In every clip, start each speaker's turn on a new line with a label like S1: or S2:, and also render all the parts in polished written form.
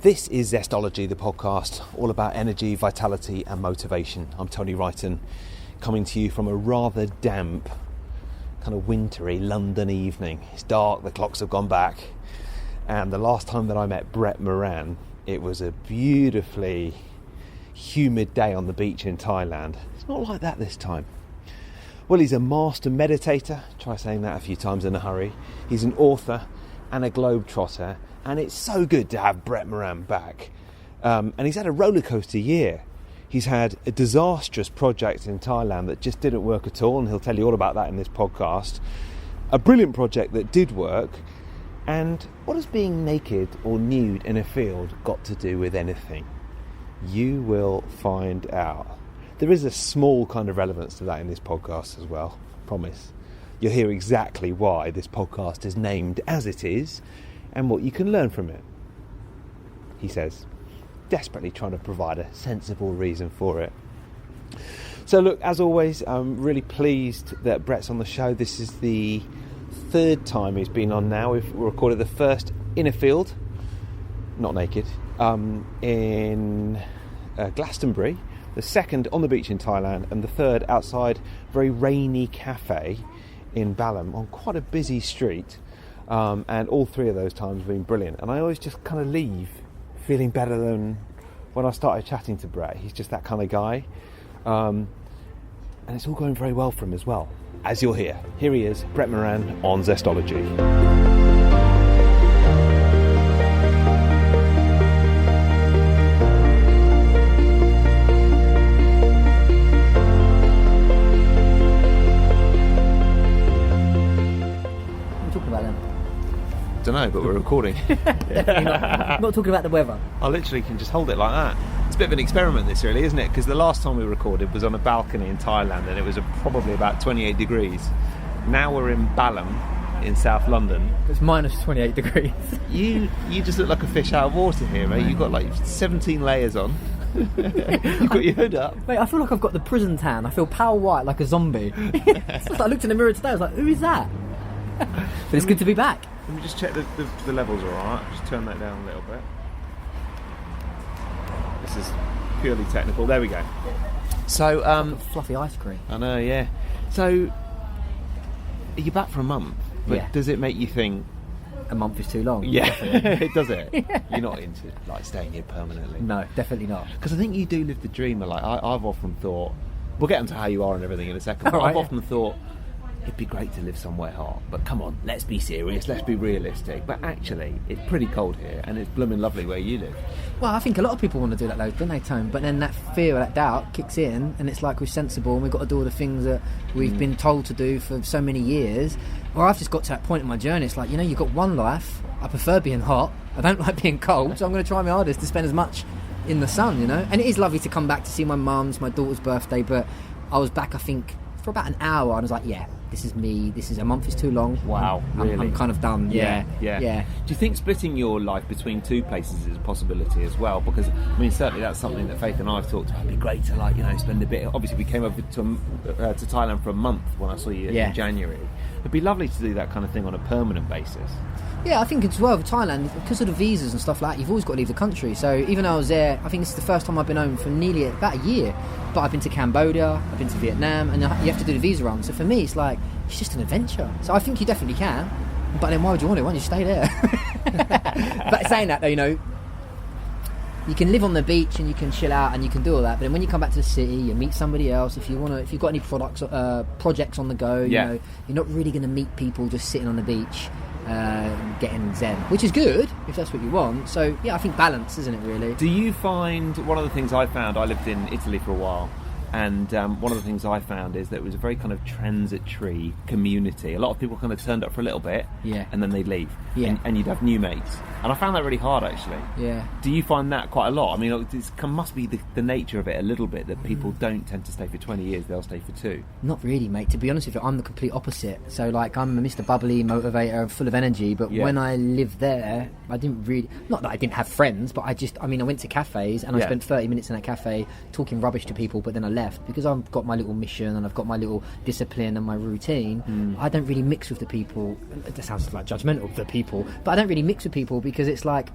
S1: This is Zestology, the podcast all about energy, vitality and motivation. I'm Tony Wrighton, coming to you from a rather damp, kind of wintry London evening. It's dark, the clocks have gone back, and the last time that I met Brett Moran, it was a beautifully humid day on the beach in Thailand. It's not like that this time. Well, he's a master meditator, try saying that a few times in a hurry. He's an author and a globetrotter, and it's so good to have Brett Moran back. And he's had a rollercoaster year. He's had a disastrous project in Thailand that just didn't work at all, and he'll tell you all about that in this podcast. A brilliant project that did work. And what has being naked or nude in a field got to do with anything? You will find out. There is a small kind of relevance to that in this podcast as well, promise. You'll hear exactly why this podcast is named as it is and what you can learn from it. He says, desperately trying to provide a sensible reason for it. So look, as always, I'm really pleased that Brett's on the show. This is the third time he's been on now. We've recorded the first in a field, not naked, in Glastonbury, the second on the beach in Thailand, and the third outside a very rainy cafe in Balam on quite a busy street. And all three of those times have been brilliant. And I always just kind of leave feeling better than when I started chatting to Brett. He's just that kind of guy. And it's all going very well for him as well, as you'll hear. Here he is, Brett Moran on Zestology. I don't know, but we're recording.
S2: not talking about the weather.
S1: I literally can just hold it like that. It's a bit of an experiment, this, really, isn't it? Because the last time we recorded was on a balcony in Thailand, and it was probably about 28 degrees. Now we're in Balam in South London.
S2: It's minus 28 degrees.
S1: You just look like a fish out of water here, mate. You've got like 17 layers on. You've got your hood up.
S2: Mate, I feel like I've got the prison tan. I feel pale white like a zombie. It's like I looked in the mirror today, I was like, who is that? But it's good to be back.
S1: Let me just check the levels are alright. Just turn that down a little bit. This is purely technical. There we go. So,
S2: like fluffy ice cream.
S1: I know, yeah. So, you're back for a month, but
S2: yeah.
S1: Does it make you think
S2: a month is too long?
S1: Yeah, it does it. Yeah. You're not into like staying here permanently.
S2: No, definitely not.
S1: Because I think you do live the dream. Like I've often thought. We'll get into how you are and everything in a second. But
S2: Right.
S1: I've often thought, it'd be great to live somewhere hot, but come on, let's be serious, let's be realistic. But actually, it's pretty cold here, and it's blooming lovely where you live.
S2: Well, I think a lot of people want to do that though, don't they, Tone? But then that fear, that doubt kicks in, and it's like we're sensible and we've got to do all the things that we've been told to do for so many years. Or I've just got to that point in my journey, it's like, you've got one life, I prefer being hot, I don't like being cold, so I'm going to try my hardest to spend as much in the sun, And it is lovely to come back to see my mum's, my daughter's birthday, but I was back, I think, for about an hour, and I was like, yeah, this is me. This is a month is too long.
S1: Wow, really?
S2: I'm kind of done. Yeah.
S1: Do you think splitting your life between two places is a possibility as well? Because certainly that's something that Faith and I have talked about. It'd be great to spend a bit. Obviously, we came over to Thailand for a month when I saw you in January. It'd be lovely to do that kind of thing on a permanent basis. Yeah,
S2: I think as well with Thailand, because of the visas and stuff like that, you've always got to leave the country. So even though I was there, I think this is the first time I've been home for nearly about a year. But I've been to Cambodia, I've been to Vietnam, and you have to do the visa run. So for me, it's like, it's just an adventure. So I think you definitely can. But then why would you want it? Why don't you stay there? But saying that though, you can live on the beach and you can chill out and you can do all that. But then when you come back to the city, you meet somebody else. If you've got any projects on the go, you're not really going to meet people just sitting on the beach. Getting zen, which is good if that's what you want. So yeah, I think balance, isn't it, really?
S1: Do you find, one of the things I found, I lived in Italy for a while, and one of the things I found is that it was a very kind of transitory community. A lot of people kind of turned up for a little bit, and then they'd leave, and you'd have new mates. And I found that really hard, actually.
S2: Yeah.
S1: Do you find that quite a lot? It must be the nature of it a little bit, that people don't tend to stay for 20 years, they'll stay for 2.
S2: Not really, mate. To be honest with you, I'm the complete opposite. So, I'm a Mr. Bubbly motivator, full of energy, but when I lived there, I didn't really... Not that I didn't have friends, but I went to cafes, and I spent 30 minutes in that cafe talking rubbish to people, but then I left, because I've got my little mission, and I've got my little discipline and my routine. I don't really mix with the people. That sounds like judgmental of the people, but I don't really mix with people, because it's like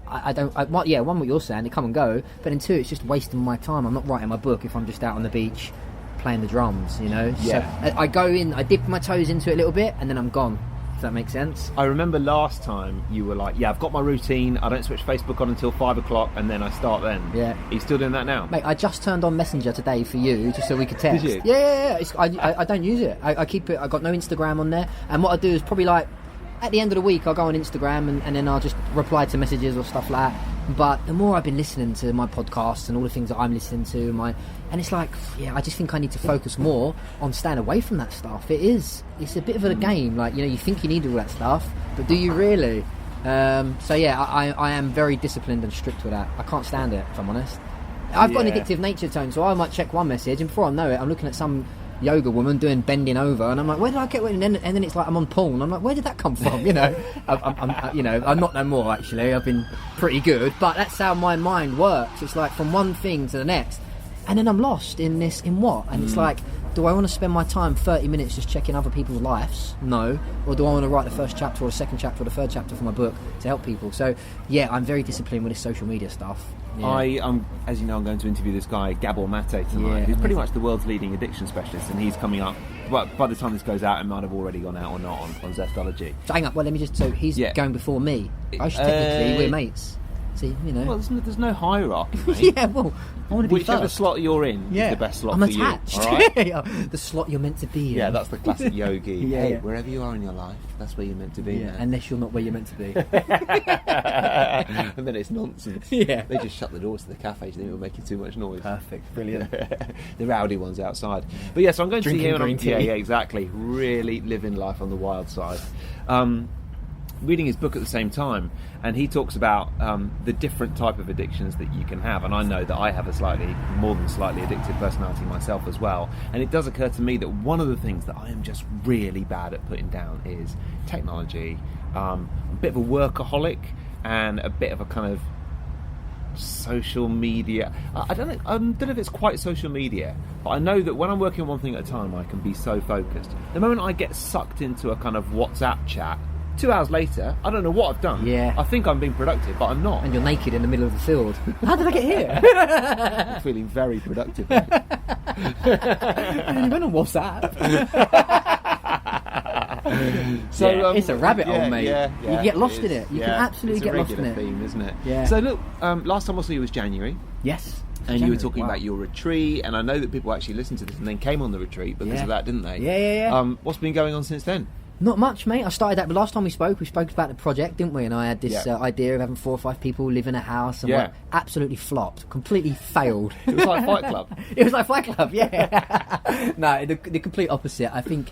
S2: one, what you're saying, they come and go, but then two, it's just wasting my time. I'm not writing my book if I'm just out on the beach playing the drums, you know.
S1: Yeah.
S2: So I go in, I dip my toes into it a little bit, and then I'm gone. If that makes sense.
S1: I remember last time you were like, yeah, I've got my routine, I don't switch Facebook on until 5 o'clock, and then I start then.
S2: Yeah.
S1: Are you still doing that now?
S2: Mate, I just turned on Messenger today for you, just so we could text.
S1: Did you?
S2: Yeah. I don't use it. I keep it. I got no Instagram on there, and what I do is probably like at the end of the week I'll go on Instagram and then I'll just reply to messages or stuff like that. But the more I've been listening to my podcasts and all the things that I'm listening to, and it's like, yeah, I just think I need to focus more on staying away from that stuff. It's a bit of a game, like, you know, you think you need all that stuff, but do you really? So yeah, I am very disciplined and strict with that. I can't stand it, if I'm honest. I've got an addictive nature, Tone, so I might check one message, and before I know it, I'm looking at some yoga woman doing bending over, and I'm like, where did I get it? And then it's like I'm on porn. I'm like, where did that come from? You know, I'm not no more, actually. I've been pretty good, but that's how my mind works. It's like from one thing to the next, and then I'm lost in what? And it's like, do I want to spend my time 30 minutes just checking other people's lives? No. Or do I want to write the first chapter or the second chapter or the third chapter for my book to help people? So yeah, I'm very disciplined with this social media stuff. Yeah.
S1: As you know, I'm going to interview this guy, Gabor Mate, tonight, who's pretty much the world's leading addiction specialist, and he's coming up. Well, by the time this goes out, it might have already gone out or not on Zestology.
S2: So hang up. Well, so he's going before me. Technically, we're mates. See, you know.
S1: Well, there's no hierarchy, mate.
S2: Yeah, well, I want to be
S1: whichever
S2: first.
S1: slot you're in is the best slot
S2: I'm
S1: for
S2: attached.
S1: you. All right?
S2: The slot you're meant to be in.
S1: Yeah, that's the classic yogi. Wherever you are in your life, that's where you're meant to be.
S2: Yeah,
S1: man.
S2: unless you're not where you're meant to be.
S1: And then it's nonsense.
S2: Yeah.
S1: They just shut the doors to the cafes. They were making too much noise.
S2: Perfect, brilliant.
S1: The rowdy ones outside. But yeah, so I'm going to see him. Yeah, exactly. Really living life on the wild side. Reading his book at the same time, and he talks about the different type of addictions that you can have, and I know that I have a more than slightly addictive personality myself as well, and it does occur to me that one of the things that I am just really bad at putting down is technology. A bit of a workaholic and a bit of a kind of social media. I don't know if it's quite social media, but I know that when I'm working on one thing at a time, I can be so focused. The moment I get sucked into a kind of WhatsApp chat, 2 hours later, I don't know what I've done.
S2: Yeah.
S1: I think I'm being productive, but I'm not.
S2: And you're naked in the middle of the field. How did I get here?
S1: I'm feeling very productive.
S2: And you went on WhatsApp. So it's a rabbit hole, mate.
S1: Yeah,
S2: you get lost in it. You can absolutely get lost in it.
S1: It's a regular theme, isn't it?
S2: Yeah.
S1: So look, last time I saw you was January.
S2: Yes.
S1: And you were talking about your retreat, and I know that people actually listened to this and then came on the retreat because of that, didn't they?
S2: Yeah.
S1: What's been going on since then?
S2: Not much, mate. I started that, but last time we spoke about the project, didn't we? And I had this idea of having 4 or 5 people live in a house, and absolutely flopped, completely failed.
S1: It was like Fight Club.
S2: It was like Fight Club, yeah. No, the complete opposite. I think,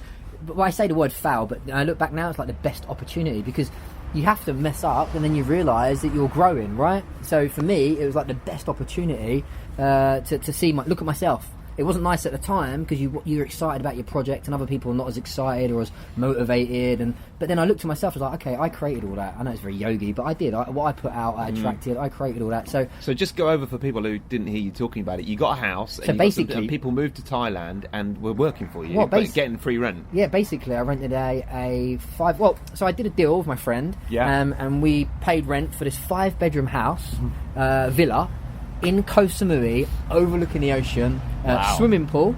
S2: well, I say the word foul, but I look back now, it's like the best opportunity, because you have to mess up and then you realise that you're growing, right? So for me, it was like the best opportunity to see look at myself. It wasn't nice at the time because you're excited about your project and other people are not as excited or as motivated. But then I looked at myself and was like, okay, I created all that. I know it's very yogi, but I did. What I put out, I attracted. I created all that. So just
S1: go over for people who didn't hear you talking about it. You got a house.
S2: So basically,
S1: people moved to Thailand and were working for you, getting free rent.
S2: Yeah, basically, I rented a 5. Well, so I did a deal with my friend.
S1: Yeah.
S2: And we paid rent for this 5-bedroom house, villa, in Koh Samui, overlooking the ocean, swimming pool,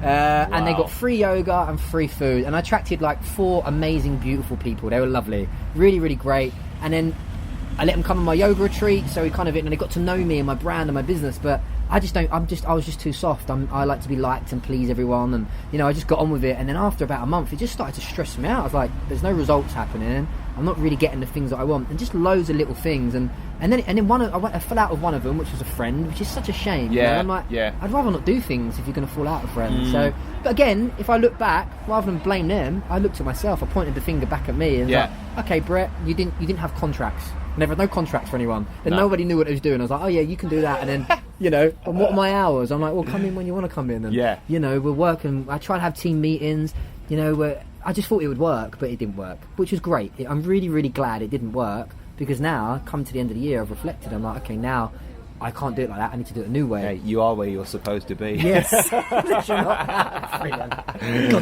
S2: and they got free yoga and free food, and I attracted like 4 amazing, beautiful people. They were lovely, really, really great. And then I let them come on my yoga retreat, so and they got to know me and my brand and my business, but I was just too soft. I like to be liked and please everyone, and I just got on with it. And then after about a month, it just started to stress me out. I was like, there's no results happening. I'm not really getting the things that I want, and just loads of little things. And then I fell out with one of them, which was a friend, which is such a shame.
S1: Yeah.
S2: I'm like, I'd rather not do things if you're going to fall out with friends. So, but again, if I look back, rather than blame them, I looked at myself. I pointed the finger back at me and was like, okay, Brett, you didn't have contracts. And there was no contracts for anyone. And nobody knew what they was doing. I was like, oh yeah, you can do that. And then, and what are my hours? I'm like, well, come in when you want to come in. And, we're working. I try to have team meetings, I just thought it would work, but it didn't work, which was great. I'm really, really glad it didn't work, because now, come to the end of the year, I've reflected. I'm like, okay, now I can't do it like that. I need to do it a new way.
S1: Hey, you are where you're supposed to be.
S2: Yes. God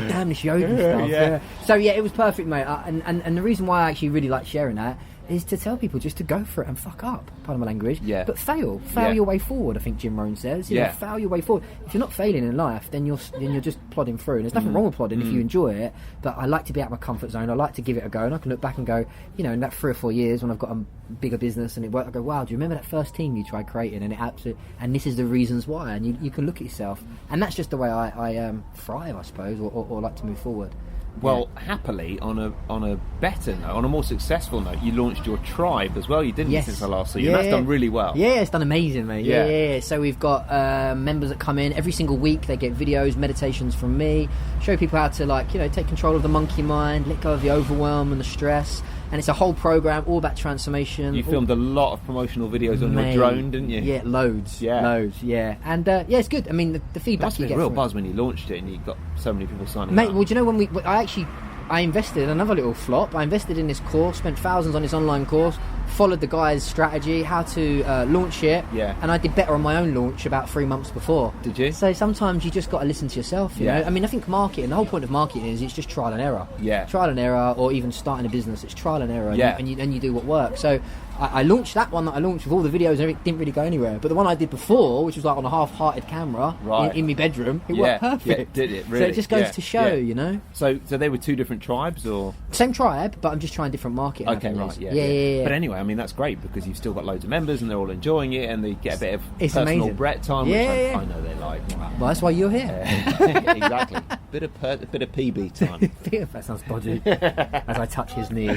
S2: damn this yoga stuff. Yeah. So yeah, it was perfect, mate. And the reason why I actually really like sharing that is to tell people just to go for it and fuck up, pardon my language, but fail
S1: Yeah.
S2: your way forward. I think Jim Rohn says, you know, fail your way forward. If you're not failing in life, then you're just plodding through. And there's nothing wrong with plodding if you enjoy it, but I like to be out of my comfort zone. I like to give it a go, and I can look back and go, you know, in that 3 or 4 years when I've got a bigger business and it worked, I go, wow, do you remember that first team you tried creating, and it absolutely, and this is the reasons why, and you can look at yourself, and that's just the way I thrive, I suppose, or like to move forward.
S1: Well, happily, on a better note, on a more successful note, you launched your tribe as well. You didn't since I last saw you. And that's done really well.
S2: Yeah, it's done amazing, mate. Yeah. So we've got members that come in every single week. They get videos, meditations from me, show people how to, like, you know, take control of the monkey mind, let go of the overwhelm and the stress. And it's a whole program all about transformation.
S1: You filmed a lot of promotional videos on your drone, didn't you?
S2: Yeah, loads. Yeah. And yeah, it's good. I mean, the feedback
S1: must
S2: you
S1: have been
S2: get
S1: a real
S2: from
S1: buzz when you launched it and you got so many people signing
S2: Mate,
S1: up.
S2: well, do you know when I invested in another little flop. I invested in this course, spent thousands on this online course, followed the guy's strategy, how to launch it, and I did better on my own launch about 3 months before.
S1: Did you?
S2: So sometimes you just got to listen to yourself, you know? I mean, I think marketing, the whole point of marketing is it's just trial and error. Trial and error, or even starting a business, it's trial and error, and you do what works. So I launched that one that I launched with all the videos and everything, didn't really go anywhere. But the one I did before, which was like on a half-hearted camera in my bedroom, it worked perfect.
S1: Did it really?
S2: So it just goes to show, you know?
S1: So they were two different tribes, or?
S2: Same tribe, but I'm just trying different marketing.
S1: Okay, right, yeah. But anyway, I mean, that's great because you've still got loads of members and they're all enjoying it and they get a bit of personal Brett time, which I know they like.
S2: Well, that's why you're here.
S1: Exactly. Bit of PB time.
S2: That sounds dodgy. As I touch his knee.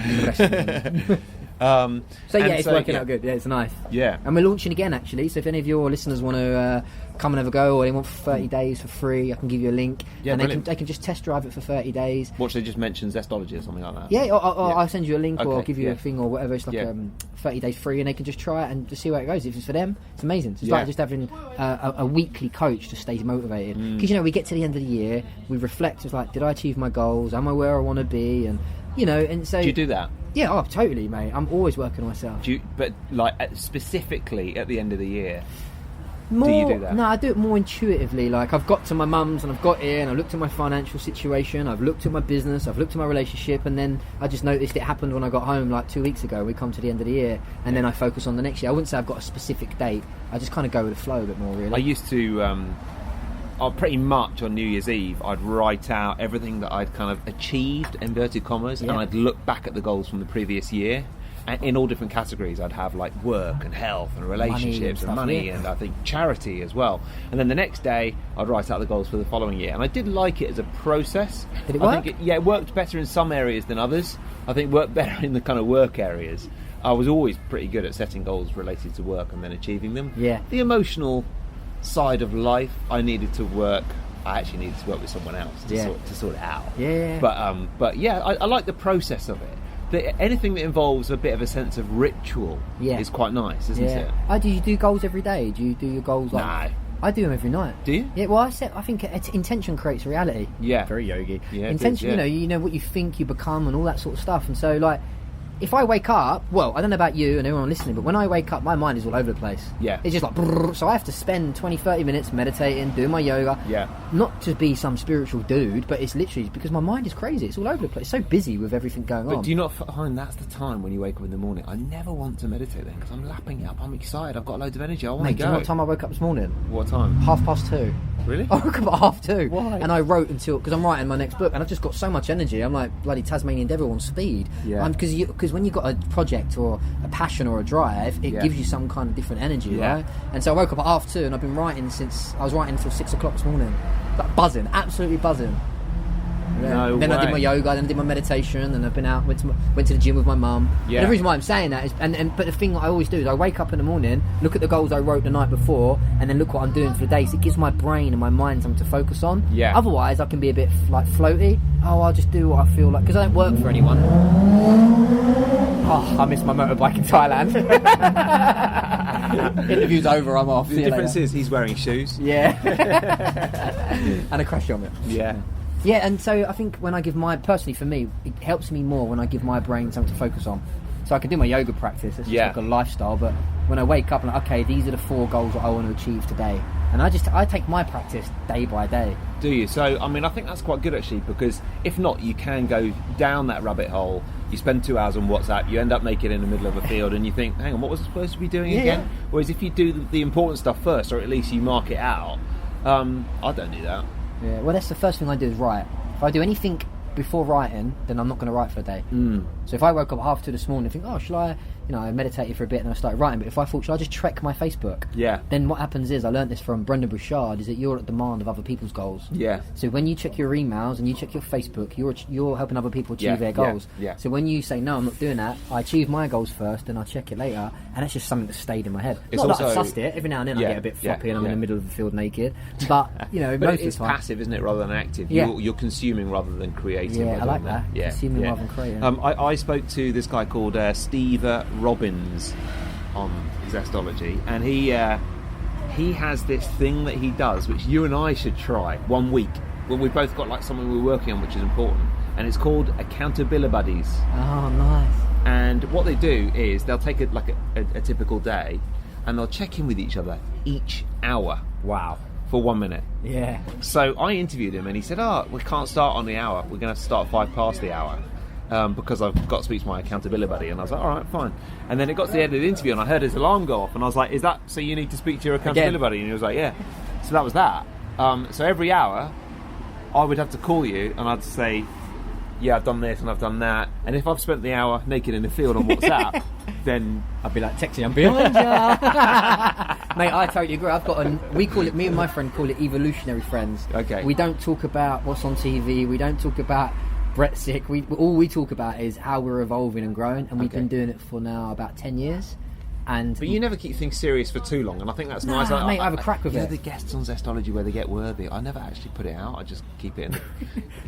S2: It's working out good. Yeah, it's nice.
S1: Yeah.
S2: And we're launching again, actually. So if any of your listeners want to come and have a go, or they want 30 days for free, I can give you a link.
S1: Yeah,
S2: and they can just test drive it for 30 days.
S1: What, should they just mention Zestology or something like that?
S2: Yeah, or I'll send you a link, or I'll give you a thing, or whatever. It's like 30 days free, and they can just try it and just see where it goes. If it's for them, it's amazing. So it's like just having a weekly coach to stay motivated. Because, you know, we get to the end of the year, we reflect. It's like, did I achieve my goals? Am I where I want to be? And, you know, and so...
S1: Do you do that?
S2: Yeah, totally, mate. I'm always working on myself.
S1: But like specifically at the end of the year,
S2: do
S1: you do that?
S2: No, I do it more intuitively. Like, I've got to my mum's and I've got here and I've looked at my financial situation, I've looked at my business, I've looked at my relationship, and then I just noticed it happened when I got home like 2 weeks ago. We come to the end of the year, and then I focus on the next year. I wouldn't say I've got a specific date. I just kind of go with the flow a bit more, really.
S1: I used to... pretty much on New Year's Eve, I'd write out everything that I'd kind of achieved, inverted commas, and I'd look back at the goals from the previous year. And in all different categories, I'd have like work and health and relationships and money and I think charity as well. And then the next day, I'd write out the goals for the following year. And I did like it as a process.
S2: Did it work?
S1: I think it worked better in some areas than others. I think it worked better in the kind of work areas. I was always pretty good at setting goals related to work and then achieving them.
S2: Yeah.
S1: The emotional side of life, I actually needed to work with someone else to sort it out.
S2: Yeah.
S1: But yeah, I like the process of it. Anything that involves a bit of a sense of ritual is quite nice, isn't it?
S2: Do you do goals every day? Do you do your goals like...
S1: No.
S2: I do them every night.
S1: Do you?
S2: Yeah, well, I think intention creates reality.
S1: Yeah.
S2: Very yogi.
S1: Yeah,
S2: intention, you know what you think you become and all that sort of stuff. And so, like, if I wake up, well, I don't know about you and everyone listening, but when I wake up, my mind is all over the place.
S1: Yeah.
S2: It's just like, brrr, so I have to spend 20, 30 minutes meditating, doing my yoga.
S1: Yeah.
S2: Not to be some spiritual dude, but it's literally because my mind is crazy. It's all over the place. It's so busy with everything going on.
S1: But do you not find that's the time when you wake up in the morning? I never want to meditate then because I'm lapping it up. I'm excited. I've got loads of energy. I want to go.
S2: Do you know what time I woke up this morning?
S1: What time?
S2: 2:30.
S1: Really?
S2: I woke up at 2:30.
S1: Why?
S2: And I wrote because I'm writing my next book, and I've just got so much energy. I'm like bloody Tasmanian Devil on speed.
S1: Yeah.
S2: Because when you've got a project or a passion or a drive, it gives you some kind of different energy, right? And so I woke up at 2:30, and I've been writing since I was writing until 6 o'clock this morning. Like buzzing, absolutely buzzing.
S1: No
S2: then
S1: way.
S2: I did my yoga, then I did my meditation, and I've been out, went to the gym with my mum.
S1: Yeah.
S2: And the reason why I'm saying that is, but the thing that I always do is I wake up in the morning, look at the goals I wrote the night before, and then look what I'm doing for the day. So it gives my brain and my mind something to focus on.
S1: Yeah.
S2: Otherwise, I can be a bit like floaty. Oh, I'll just do what I feel like, because I don't work for anyone. Oh, I missed my motorbike in Thailand. Interview's over, I'm off.
S1: The difference is he's wearing shoes.
S2: Yeah. And a crash helmet.
S1: Yeah.
S2: Yeah, and so I think when I give personally for me, it helps me more when I give my brain something to focus on. So I can do my yoga practice, it's just like a lifestyle, but when I wake up and like, okay, these are the 4 goals that I want to achieve today. And I take my practice day by day.
S1: Do you? So, I mean, I think that's quite good actually, because if not, you can go down that rabbit hole you spend 2 hours on WhatsApp, you end up naked in the middle of a field, and you think, hang on, what was I supposed to be doing again?
S2: Yeah.
S1: Whereas if you do the important stuff first, or at least you mark it out, I don't do that.
S2: Yeah, well, that's the first thing I do is write. If I do anything before writing, then I'm not going to write for a day. So if I woke up at 2:30 this morning and think, oh, shall I, I meditated for a bit and I started writing, but if I thought, shall I just trek my Facebook?
S1: Yeah.
S2: Then what happens is, I learned this from Brendan Burchard, is that you're at demand of other people's goals.
S1: Yeah.
S2: So when you check your emails and you check your Facebook, you're helping other people achieve their goals.
S1: Yeah.
S2: So when you say, no, I'm not doing that, I achieve my goals first, then I'll check it later, and that's just something that stayed in my head.
S1: It's
S2: not that
S1: also,
S2: I've sussed it, every now and then I get a bit floppy and I'm in the middle of the field naked, but,
S1: but
S2: most
S1: it's
S2: of the time...
S1: passive, isn't it, rather than active?
S2: Yeah.
S1: You're consuming rather than creating.
S2: Yeah, I like that. Consuming rather than creating.
S1: I spoke to this guy called Steve Robbins on Zestology, and he has this thing that he does, which you and I should try one week when we've both got like something we're working on, which is important, and it's called accountability buddies.
S2: Oh, nice.
S1: And what they do is they'll take a typical day, and they'll check in with each other each hour.
S2: Wow.
S1: For 1 minute.
S2: Yeah.
S1: So I interviewed him, and he said, we can't start on the hour, we're going to have to start 5 past the hour. Because I've got to speak to my accountability buddy. And I was like, all right, fine. And then it got to the end of the interview, and I heard his alarm go off, and I was like, is that so you need to speak to your accountability buddy? And he was like, yeah. So that was that. So every hour I would have to call you, and I'd say, yeah, I've done this and I've done that, and if I've spent the hour naked in the field on WhatsApp, then
S2: I'd be like, texting, I'm behind you. Mate, I totally agree. I've got me and my friend call it evolutionary friends.
S1: Okay.
S2: We don't talk about what's on TV, we don't talk about Brexit. All we talk about is how we're evolving and growing, and we've been doing it for now about 10 years.
S1: But you never keep things serious for too long, and I think that's nice.
S2: Mate, I have a crack with it.
S1: The guests on Zestology where they get worthy, I never actually put it out. I just keep it in.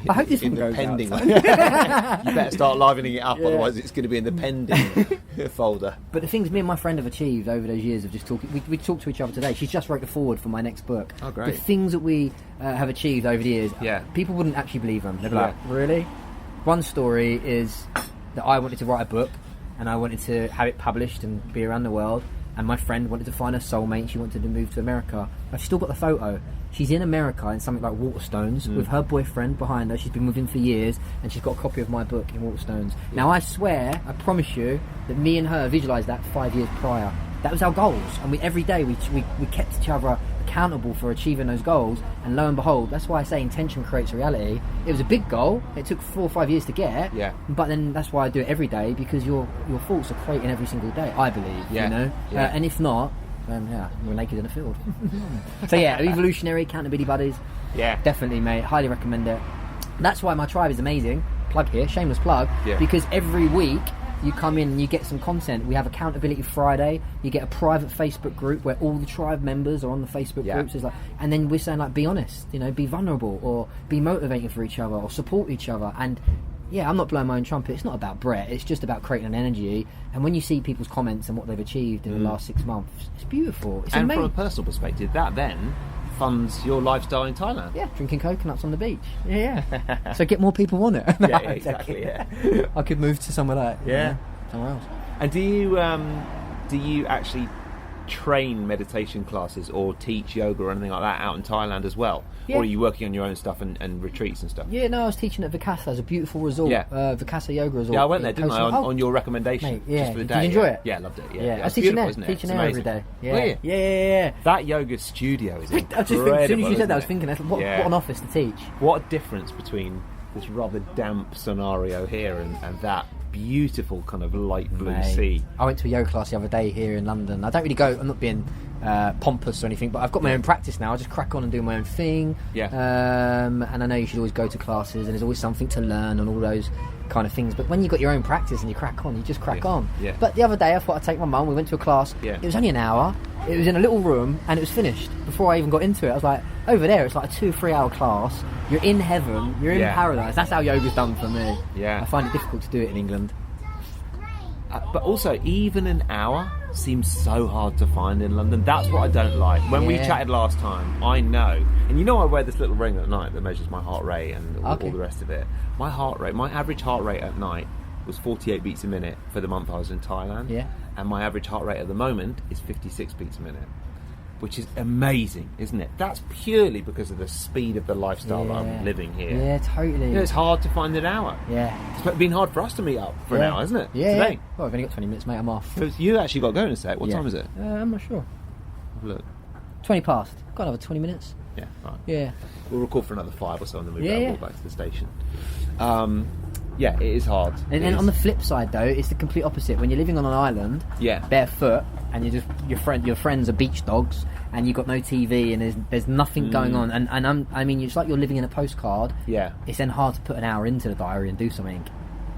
S2: I hope this one goes
S1: pending.
S2: out.
S1: You better start livening it up, otherwise it's going to be in the pending folder.
S2: But the things me and my friend have achieved over those years of just talking, we talked to each other today. She's just wrote the foreword for my next book.
S1: Oh, great.
S2: The things that we have achieved over the years, people wouldn't actually believe them. They'd be like, really? One story is that I wanted to write a book, and I wanted to have it published and be around the world, and my friend wanted to find her soulmate. She wanted to move to America. I've still got the photo. She's in America in something like Waterstones with her boyfriend behind her. She's been with him for years, and she's got a copy of my book in Waterstones. Now I swear, I promise you, that me and her visualised that 5 years prior. That was our goals, and every day we kept each other accountable for achieving those goals, and lo and behold, that's why I say intention creates reality. It was a big goal, it took 4 or 5 years to get, but then that's why I do it every day, because your thoughts are creating every single day, I believe, and if not, then we're naked in the field. So evolutionary accountability buddies, definitely mate, highly recommend it. That's why my tribe is amazing. Plug here, shameless plug, because every week you come in and you get some content. We have Accountability Friday. You get a private Facebook group where all the tribe members are on the Facebook groups. It's like, and then we're saying, like, be honest, be vulnerable, or be motivating for each other, or support each other. And I'm not blowing my own trumpet. It's not about Brett. It's just about creating an energy. And when you see people's comments and what they've achieved in the last 6 months, it's beautiful. It's amazing.
S1: From a personal perspective, that then funds your lifestyle in Thailand.
S2: Yeah, drinking coconuts on the beach. Yeah. So get more people on it.
S1: Exactly.
S2: I could move to somewhere like somewhere else.
S1: And do you actually train meditation classes or teach yoga or anything like that out in Thailand as well? Or are you working on your own stuff and retreats and stuff?
S2: Yeah, no, I was teaching at Vikasa. It's a beautiful resort. Vikasa Yoga Resort.
S1: Yeah, I went there, didn't I, on your recommendation.
S2: Mate,
S1: just for the day.
S2: Did you enjoy it?
S1: Yeah, loved it.
S2: I was teaching there, every day. Yeah.
S1: That yoga studio is incredible.
S2: As soon as you said that, I was thinking, what an office to teach.
S1: What a difference between this rather damp scenario here and that beautiful kind of light blue sea.
S2: I went to a yoga class the other day here in London. I don't really go, I'm not being pompous or anything, but I've got my own practice now. I just crack on and do my own thing. And I know you should always go to classes, and there's always something to learn and all those kind of things, but when you've got your own practice and you crack on, you just crack on. But the other day I thought I'd take my mum. We went to a class. It was only an hour. It was in a little room, and it was finished before I even got into it. I was like, over there it's like a 2-3 hour class. You're in heaven, you're in paradise. That's how yoga's done for me. I find it difficult to do it in England.
S1: But also, even an hour seems so hard to find in London. That's what I don't like. When we chatted last time, I know, and you know, I wear this little ring at night that measures my heart rate and all the rest of it. My average heart rate at night was 48 beats a minute for the month I was in Thailand. And my average heart rate at the moment is 56 beats a minute. which is amazing, isn't it? That's purely because of the speed of the lifestyle that I'm living here.
S2: Yeah, totally.
S1: It's hard to find an hour.
S2: Yeah.
S1: It's been hard for us to meet up for an hour, hasn't it?
S2: Yeah.
S1: Today.
S2: Yeah. Well, I've only got 20 minutes, mate. I'm off.
S1: So you actually got going in a sec. What time is it?
S2: I'm not sure.
S1: Have a look.
S2: 20 past. Got another 20 minutes.
S1: Yeah, right.
S2: Yeah.
S1: We'll record for another 5 or so and then we'll walk back to the station. Yeah, it is hard.
S2: And on the flip side, though, it's the complete opposite. When you're living on an island, barefoot, and your friends are beach dogs, and you've got no TV, and there's nothing going on, and I mean, it's like you're living in a postcard. Yeah. It's then hard to put an hour into the diary and do something.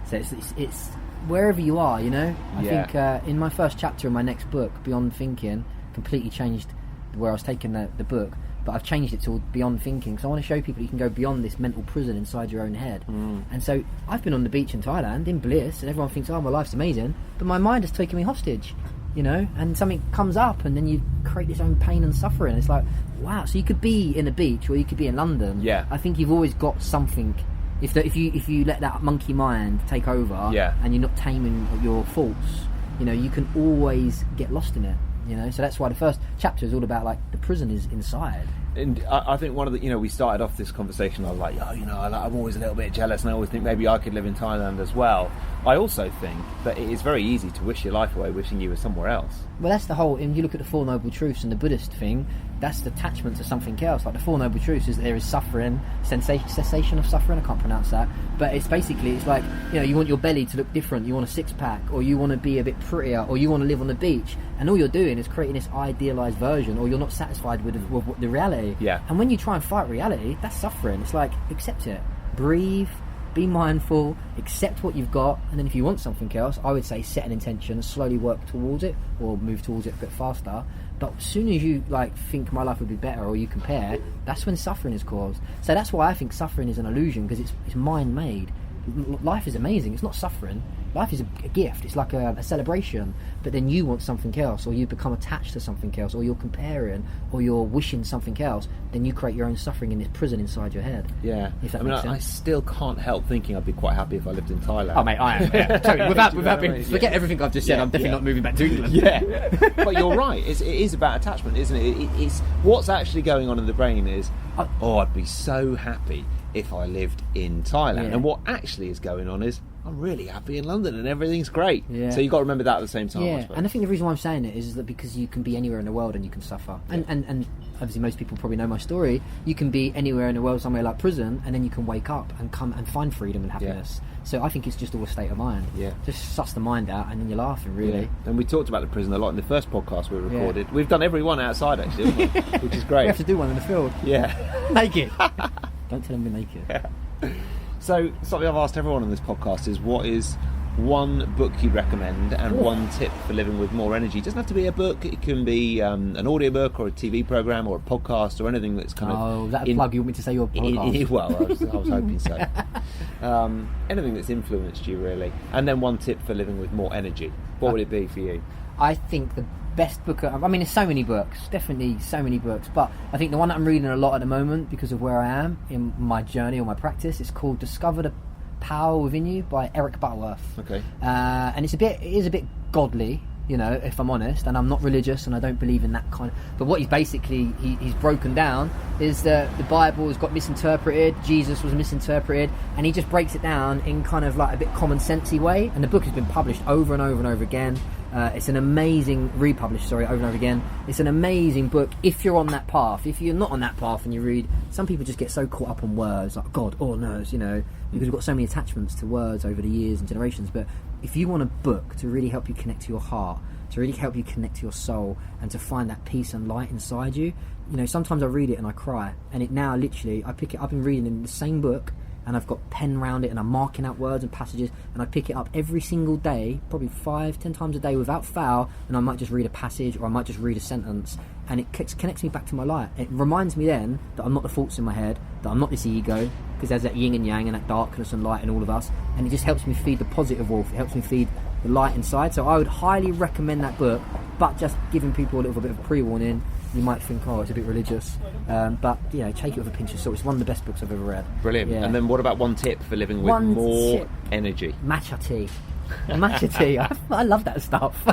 S2: So it's wherever you are, you know. I think in my first chapter in my next book, Beyond Thinking, completely changed where I was taking the book. But I've changed it to beyond thinking, because I want to show people you can go beyond this mental prison inside your own head. And so I've been on the beach in Thailand in bliss, and everyone thinks, oh, my life's amazing, but my mind has taken me hostage, you know, and something comes up and then you create this own pain and suffering. It's like, wow, so you could be in a beach or you could be in London. I think you've always got something. If you let that monkey mind take over and you're not taming your thoughts, you know, you can always get lost in it. You know, so that's why the first chapter is all about, like, the prison is inside.
S1: And I think one of the, you know, we started off this conversation, I was like, oh, you know, I'm always a little bit jealous, and I always think maybe I could live in Thailand as well. I also think that it is very easy to wish your life away wishing you were somewhere else.
S2: Well, that's the whole, if you look at the Four Noble Truths and the Buddhist thing, that's the attachment to something else. Like, the Four Noble Truths is that there is suffering, cessation of suffering, I can't pronounce that, but it's basically, it's like, you know, you want your belly to look different, you want a six-pack, or you want to be a bit prettier, or you want to live on the beach, and all you're doing is creating this idealised version, or you're not satisfied with the reality. And when you try and fight reality, that's suffering. It's like, accept it, breathe, be mindful, accept what you've got, and then if you want something else, I would say set an intention, slowly work towards it, or move towards it a bit faster. But as soon as you, like, think my life would be better, or you compare, that's when suffering is caused. So that's why I think suffering is an illusion, because it's mind-made. Life is amazing. It's not suffering. Life is a gift. It's like a celebration. But then you want something else, or you become attached to something else, or you're comparing, or you're wishing something else. Then you create your own suffering in this prison inside your head.
S1: Yeah.
S2: If that
S1: I mean,
S2: makes sense.
S1: I still can't help thinking I'd be quite happy if I lived in Thailand.
S2: Oh, mate, I am. Yeah. Totally. Without being, forget everything I've just said. I'm definitely not moving back to England.
S1: But you're right. It is about attachment, isn't it? It's what's actually going on in the brain is, I'd be so happy if I lived in Thailand. And what actually is going on is, I'm really happy in London and everything's great. So you've got to remember that at the same time. I suppose.
S2: And I think the reason why I'm saying it is that because you can be anywhere in the world and you can suffer. And obviously most people probably know my story. You can be anywhere in the world, somewhere like prison, and then you can wake up and come and find freedom and happiness. So I think it's just all a state of mind. Just suss the mind out and then you're laughing, really.
S1: And we talked about the prison a lot in the first podcast we recorded. We've done every one outside, actually, haven't we? Which is great.
S2: We have to do one in the field. Naked. Don't tell them we're naked.
S1: So, something I've asked everyone on this podcast is, what is one book you'd recommend and one tip for living with more energy? It doesn't have to be a book. It can be an audiobook or a TV programme or a podcast or anything that's kind of...
S2: Oh, is that a plug? You want me to say your podcast?
S1: Well, I was hoping so. Anything that's influenced you, really. And then one tip for living with more energy. What would it be for you?
S2: I think the best book... I mean, there's so many books. Definitely so many books. But I think the one that I'm reading a lot at the moment, because of where I am in my journey or my practice, it's called Discover the Power Within You by Eric Butterworth.
S1: Okay.
S2: And it is a bit godly, you know, if I'm honest, and I'm not religious and I don't believe in that kind of... But what he's basically, he's broken down is that the Bible has got misinterpreted, Jesus was misinterpreted, and he just breaks it down in kind of like a bit common sensey way, and the book has been published over and over and over again. It's an amazing, republished, over and over again. It's an amazing book if you're on that path. If you're not on that path and you read, some people just get so caught up on words, like God, oh no, you know, because we've got so many attachments to words over the years and generations. But if you want a book to really help you connect to your heart, to really help you connect to your soul, and to find that peace and light inside you, you know, sometimes I read it and I cry, and it now literally, I pick it up and reading in the same book, and I've got pen around it and I'm marking out words and passages, and I pick it up every single day, probably 5-10 times a day without fail, and I might just read a passage or I might just read a sentence, and it connects me back to my light. It reminds me then that I'm not the thoughts in my head, that I'm not this ego, because there's that yin and yang and that darkness and light in all of us, and it just helps me feed the positive wolf. It helps me feed the light inside. So I would highly recommend that book, but just giving people a little bit of a pre-warning. You might think, oh, it's a bit religious, but you know, take it with a pinch of salt. It's one of the best books I've ever read.
S1: Brilliant. And then what about one tip for living with more energy?
S2: Matcha tea. Matcha tea. I love that stuff.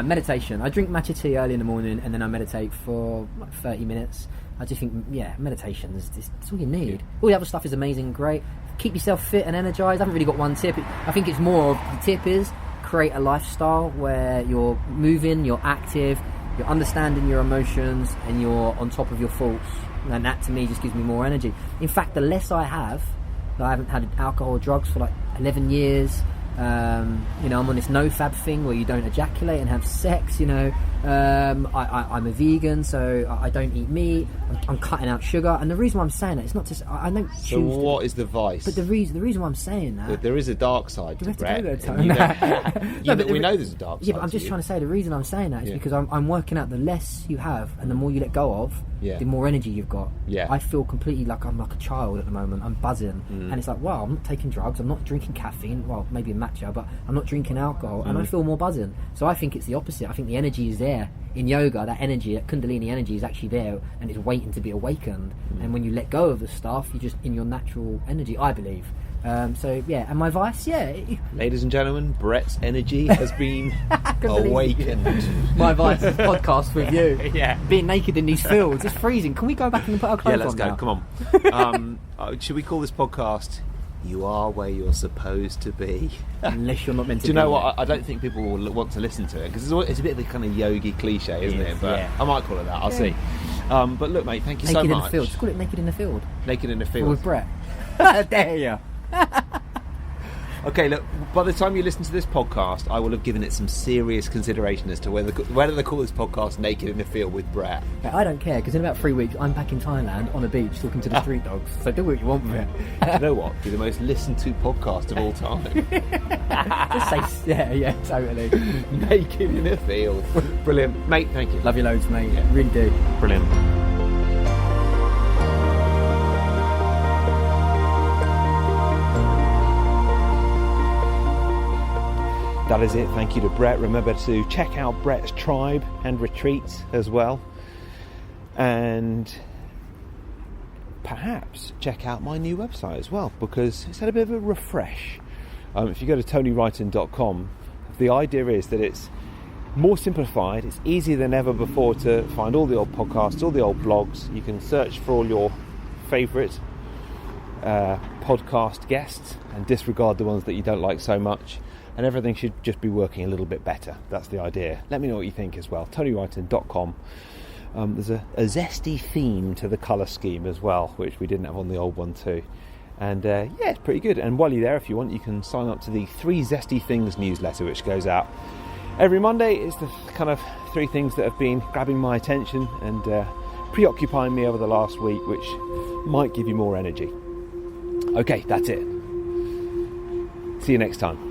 S2: Meditation. I drink matcha tea early in the morning, and then I meditate for like 30 minutes. I just think, meditation is all you need. All the other stuff is amazing and great. Keep yourself fit and energized. I haven't really got one tip. I think it's more of the tip is create a lifestyle where you're moving, you're active, you're understanding your emotions, and you're on top of your thoughts. And that to me just gives me more energy. In fact, the less I haven't had alcohol or drugs for like 11 years. I'm on this no-fab thing where you don't ejaculate and have sex. I'm a vegan, so I don't eat meat. I'm cutting out sugar, and the reason why I'm saying that, it's not just I don't choose.
S1: So what is the vice?
S2: But the reason why I'm saying that,
S1: there is a dark side to Brett.
S2: We
S1: know there's a dark side.
S2: Yeah, but I'm just trying to say the reason I'm saying that is because I'm working out the less you have and the more you let go of, the more energy you've got. Yeah. I feel completely like I'm like a child at the moment. I'm buzzing, and it's like, wow, I'm not taking drugs, I'm not drinking caffeine. Well, maybe a matcha, but I'm not drinking alcohol, and I feel more buzzing. So I think it's the opposite. I think the energy is there in yoga. That energy, that Kundalini energy, is actually there, and it's waiting to be awakened. And when you let go of the stuff, you're just in your natural energy, I believe. And my vice,
S1: ladies and gentlemen, Brett's energy has been awakened.
S2: My vice is podcast with you. Being naked in these fields, it's freezing. Can we go back and put our clothes on?
S1: Yeah, let's go.
S2: Now?
S1: Come on. Should we call this podcast "You Are Where You're Supposed to Be"?
S2: Unless you're not meant to.
S1: Do you know what? I don't think people will want to listen to it because it's a bit of a kind of yogi cliche, isn't it? But I might call it that. I'll see. But look, mate, thank you so much.
S2: Naked in the field. Just call it naked in the field.
S1: Naked in the field.
S2: With Brett. There you.
S1: Okay, look, by the time you listen to this podcast, I will have given it some serious consideration as to whether to call this podcast Naked in the Field with Brett.
S2: I don't care, because in about 3 weeks, I'm back in Thailand on a beach talking to the street dogs, so do what you want with it.
S1: You know what? Be the most listened to podcast of all time.
S2: Just say, totally.
S1: Naked in the Field. Brilliant. Mate, thank you.
S2: Love you loads, mate. Yeah. Really do.
S1: Brilliant. That is it. Thank you to Brett. Remember to check out Brett's tribe and retreats as well. And perhaps check out my new website as well, because it's had a bit of a refresh. If you go to tonywrighton.com, the idea is that it's more simplified. It's easier than ever before to find all the old podcasts, all the old blogs. You can search for all your favourite podcast guests and disregard the ones that you don't like so much. And everything should just be working a little bit better. That's the idea. Let me know what you think as well. tonywrighton.com. There's a zesty theme to the colour scheme as well, which we didn't have on the old one too. And it's pretty good. And while you're there, if you want, you can sign up to the 3 Zesty Things newsletter, which goes out every Monday. It's the kind of 3 things that have been grabbing my attention and preoccupying me over the last week, which might give you more energy. Okay, that's it. See you next time.